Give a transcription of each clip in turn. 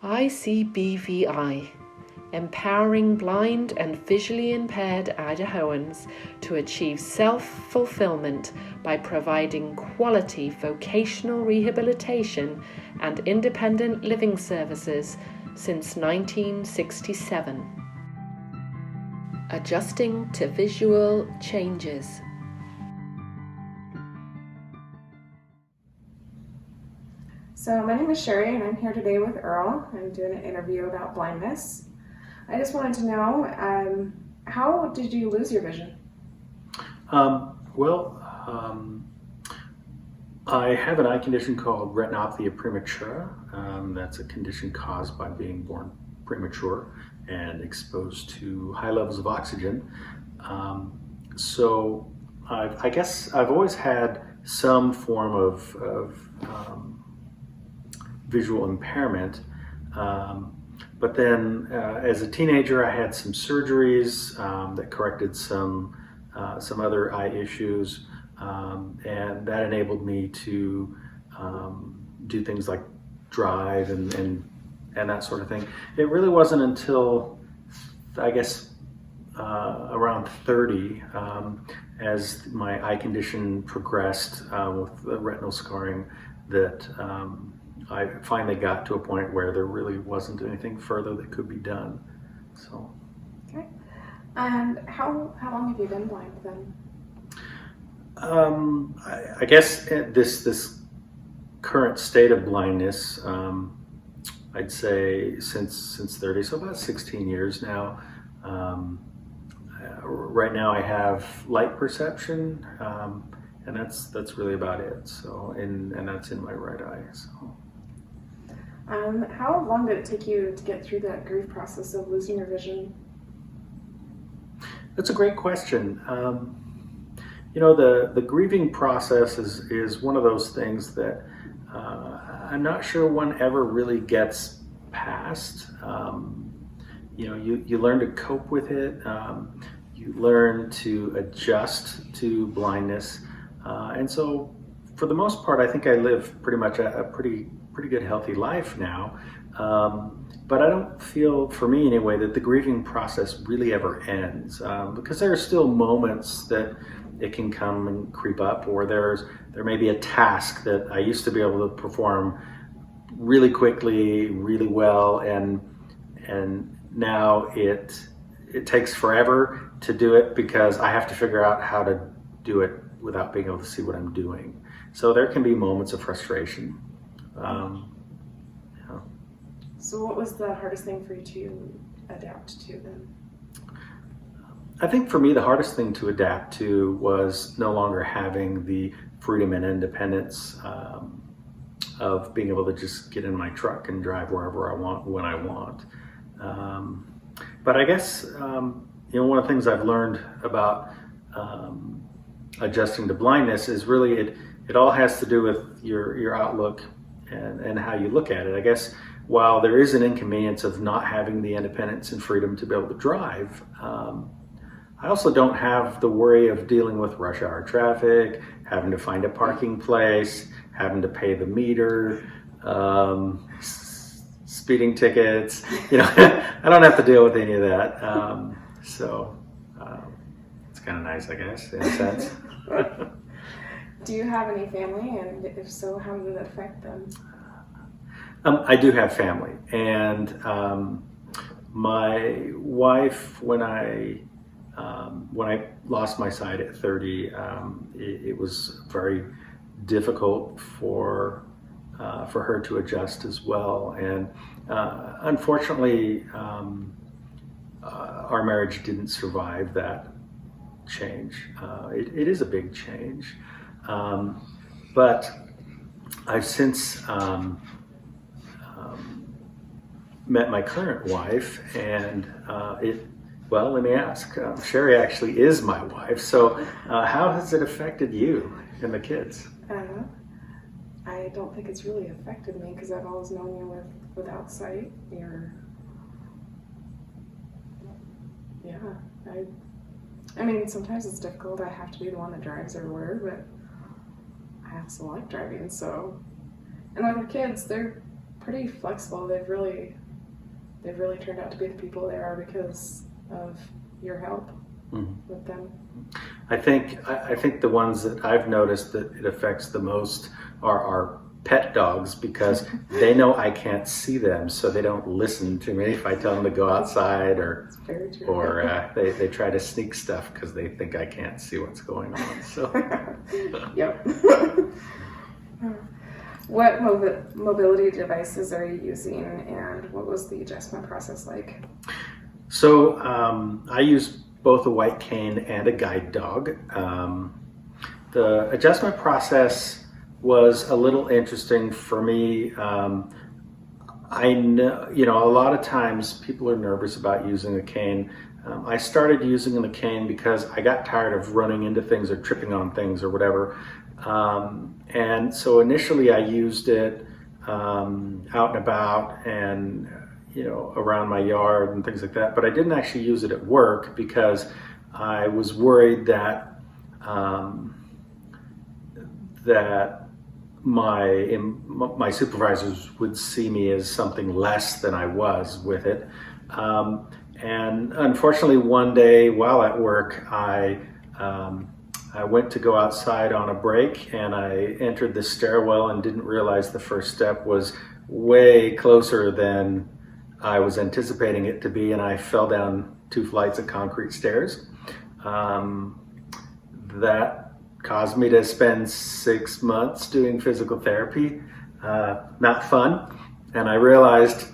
ICBVI, empowering blind and visually impaired Idahoans to achieve self-fulfillment by providing quality vocational rehabilitation and independent living services since 1967. Adjusting to visual changes. So my name is Sherry and I'm here today with Earl. I'm doing an interview about blindness. I just wanted to know, how did you lose your vision? I have an eye condition called retinopathy prematura. That's a condition caused by being born premature and exposed to high levels of oxygen. So I guess I've always had some form of visual impairment. But then as a teenager, I had some surgeries that corrected some other eye issues, and that enabled me to do things like drive and that sort of thing. It really wasn't until, I guess, around 30, as my eye condition progressed with the retinal scarring, that I finally got to a point where there really wasn't anything further that could be done. So. Okay. And how long have you been blind then? I guess this current state of blindness, I'd say since 30, so about 16 years now. Right now I have light perception, and that's really about it. So, and that's in my right eye. So. How long did it take you to get through that grief process of losing your vision? That's a great question. The grieving process is one of those things that I'm not sure one ever really gets past. You learn to cope with it. You learn to adjust to blindness. And so for the most part, I think I live pretty much a pretty good healthy life now. But I don't feel, for me anyway, that the grieving process really ever ends, because there are still moments that it can come and creep up, or there may be a task that I used to be able to perform really quickly, really well, and now it takes forever to do it because I have to figure out how to do it without being able to see what I'm doing. So there can be moments of frustration. So what was the hardest thing for you to adapt to then? I think for me, the hardest thing to adapt to was no longer having the freedom and independence of being able to just get in my truck and drive wherever I want, when I want. But I guess, one of the things I've learned about adjusting to blindness is really it all has to do with your outlook and how you look at it. I guess while there is an inconvenience of not having the independence and freedom to be able to drive, I also don't have the worry of dealing with rush hour traffic, having to find a parking place, having to pay the meter, speeding tickets. I don't have to deal with any of that. So it's kind of nice, I guess, in a sense. Do you have any family, and if so, how did it affect them? I do have family, and my wife, when I lost my sight at 30, it was very difficult for her to adjust as well. And unfortunately, our marriage didn't survive that change. It is a big change, but I've since met my current wife, and well, let me ask. Sherry actually is my wife. So how has it affected you and the kids? I don't think it's really affected me because I've always known you without sight. I mean, sometimes it's difficult. I have to be the one that drives everywhere, but I also like driving. So, and with our kids, they're pretty flexible. They've really turned out to be the people they are because of your help with them. I think the ones that I've noticed that it affects the most are our pet dogs, because they know I can't see them, so they don't listen to me if I tell them to go outside, or they try to sneak stuff because they think I can't see what's going on. So, yep. What mobility devices are you using, and what was the adjustment process like? So I use both a white cane and a guide dog. The adjustment process was a little interesting for me. I know, a lot of times people are nervous about using a cane. I started using the cane because I got tired of running into things or tripping on things or whatever. And so initially I used it out and about and around my yard and things like that. But I didn't actually use it at work because I was worried that my supervisors would see me as something less than I was with it. And unfortunately, one day while at work, I went to go outside on a break, and I entered the stairwell and didn't realize the first step was way closer than I was anticipating it to be, and I fell down 2 flights of concrete stairs. That caused me to spend 6 months doing physical therapy. Not fun. And I realized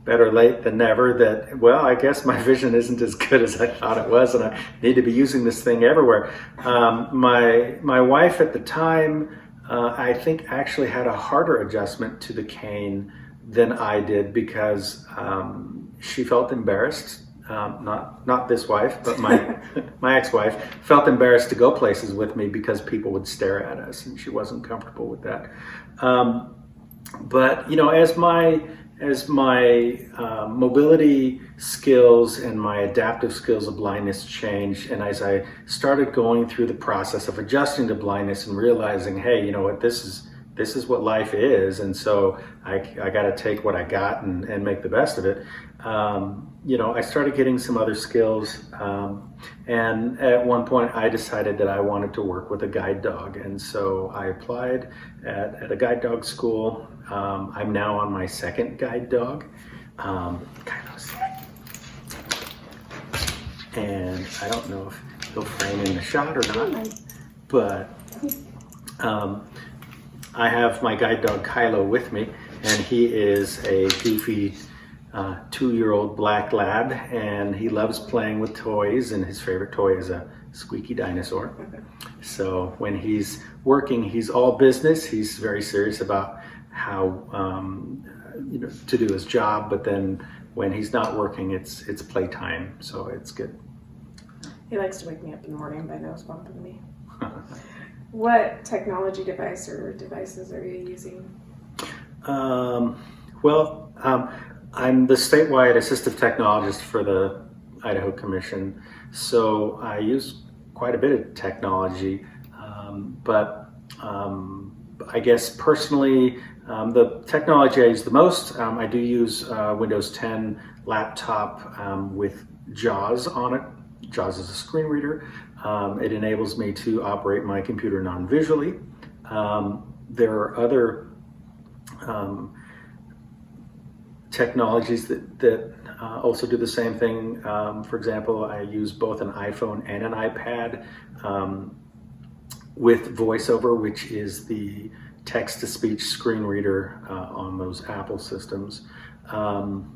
better late than never that, well, I guess my vision isn't as good as I thought it was, and I need to be using this thing everywhere. My wife at the time, I think, actually had a harder adjustment to the cane than I did because she felt embarrassed. Not this wife, but my ex-wife felt embarrassed to go places with me because people would stare at us, and she wasn't comfortable with that. But as my mobility skills and my adaptive skills of blindness changed, and as I started going through the process of adjusting to blindness and realizing, hey, you know what, this is what life is, and so I got to take what I got and make the best of it. I started getting some other skills, and at one point I decided that I wanted to work with a guide dog, and so I applied at a guide dog school. I'm now on my second guide dog, Kylo's, and I don't know if he'll frame in the shot or not, but I have my guide dog Kylo with me, and he is a goofy 2-year-old black lab, and he loves playing with toys, and his favorite toy is a squeaky dinosaur. So when he's working, he's all business. He's very serious about how to do his job, but then when he's not working, it's playtime, so it's good. He likes to wake me up in the morning by nose bumping me. What technology devices are you using? I'm the statewide assistive technologist for the Idaho Commission, so I use quite a bit of technology, but I guess personally, the technology I use the most, I do use Windows 10 laptop with JAWS on it. JAWS is a screen reader. It enables me to operate my computer non-visually. There are other technologies that also do the same thing. For example, I use both an iPhone and an iPad with VoiceOver, which is the text-to-speech screen reader on those Apple systems.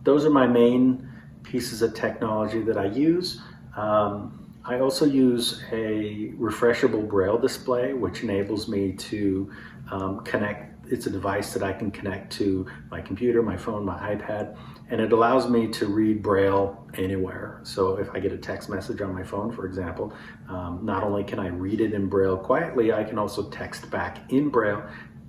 Those are my main pieces of technology that I use. I also use a refreshable braille display, which enables me to connect. It's a device that I can connect to my computer, my phone, my iPad, and it allows me to read braille anywhere. So if I get a text message on my phone, for example, not only can I read it in braille quietly, I can also text back in braille,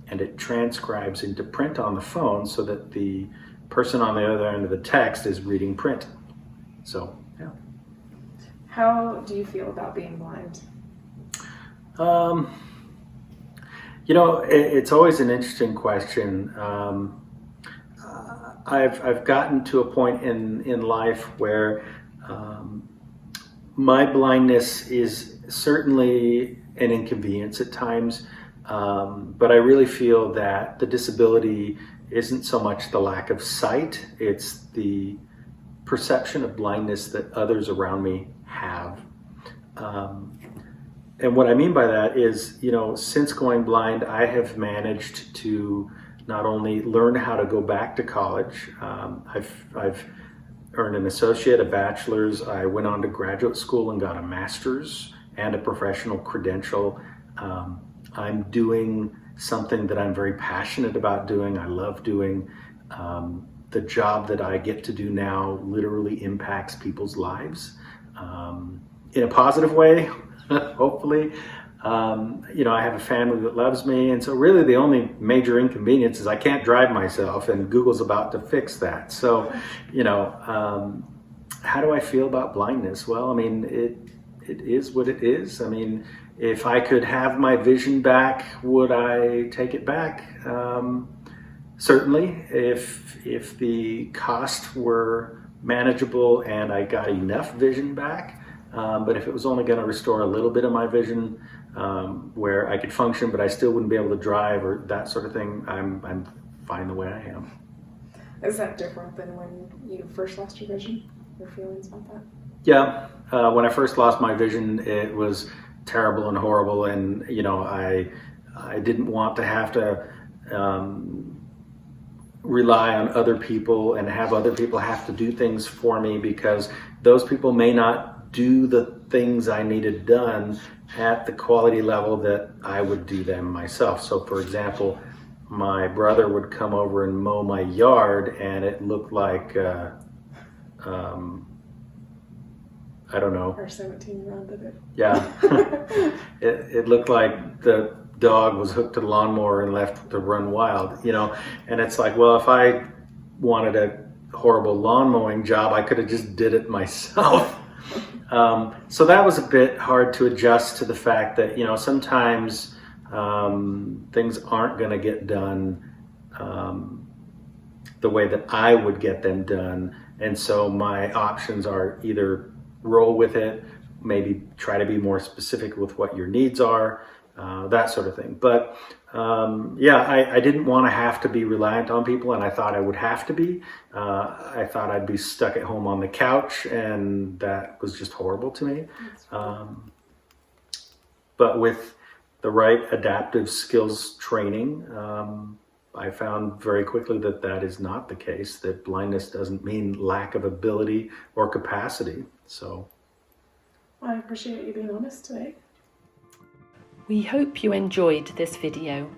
and it transcribes into print on the phone so that the person on the other end of the text is reading print. So, yeah. How do you feel about being blind? It's always an interesting question. I've gotten to a point in life where my blindness is certainly an inconvenience at times, but I really feel that the disability isn't so much the lack of sight, it's the perception of blindness that others around me have. And what I mean by that is, since going blind, I have managed to not only learn how to go back to college. I've earned an associate, a bachelor's. I went on to graduate school and got a master's and a professional credential. I'm doing something that I'm very passionate about doing. I love doing. The job that I get to do now literally impacts people's lives in a positive way. Hopefully, I have a family that loves me, and so really the only major inconvenience is I can't drive myself, and Google's about to fix that. So, how do I feel about blindness? Well, I mean, it is what it is. I mean, if I could have my vision back, would I take it back? Certainly, if the cost were manageable and I got enough vision back. But if it was only going to restore a little bit of my vision, where I could function, but I still wouldn't be able to drive or that sort of thing, I'm fine the way I am. Is that different than when you first lost your vision? Your feelings about that? Yeah, when I first lost my vision, it was terrible and horrible, and I didn't want to have to rely on other people and have other people have to do things for me, because those people may not do the things I needed done at the quality level that I would do them myself. So for example, my brother would come over and mow my yard, and it looked like, I don't know. Our 17-year-old did it. Yeah. it looked like the dog was hooked to the lawnmower and left to run wild, and it's like, well, if I wanted a horrible lawn mowing job, I could have just did it myself. So that was a bit hard to adjust to the fact that, sometimes things aren't going to get done the way that I would get them done. And so my options are either roll with it, maybe try to be more specific with what your needs are, that sort of thing. But I didn't want to have to be reliant on people, and I thought I would have to be. I thought I'd be stuck at home on the couch, and that was just horrible to me. But with the right adaptive skills training, I found very quickly that that is not the case, that blindness doesn't mean lack of ability or capacity. So, Well, I appreciate you being honest today. We hope you enjoyed this video.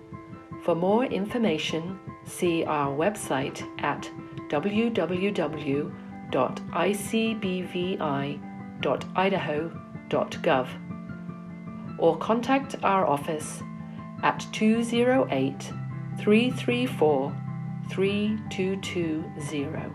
For more information, see our website at www.icbvi.idaho.gov or contact our office at 208 334 3220.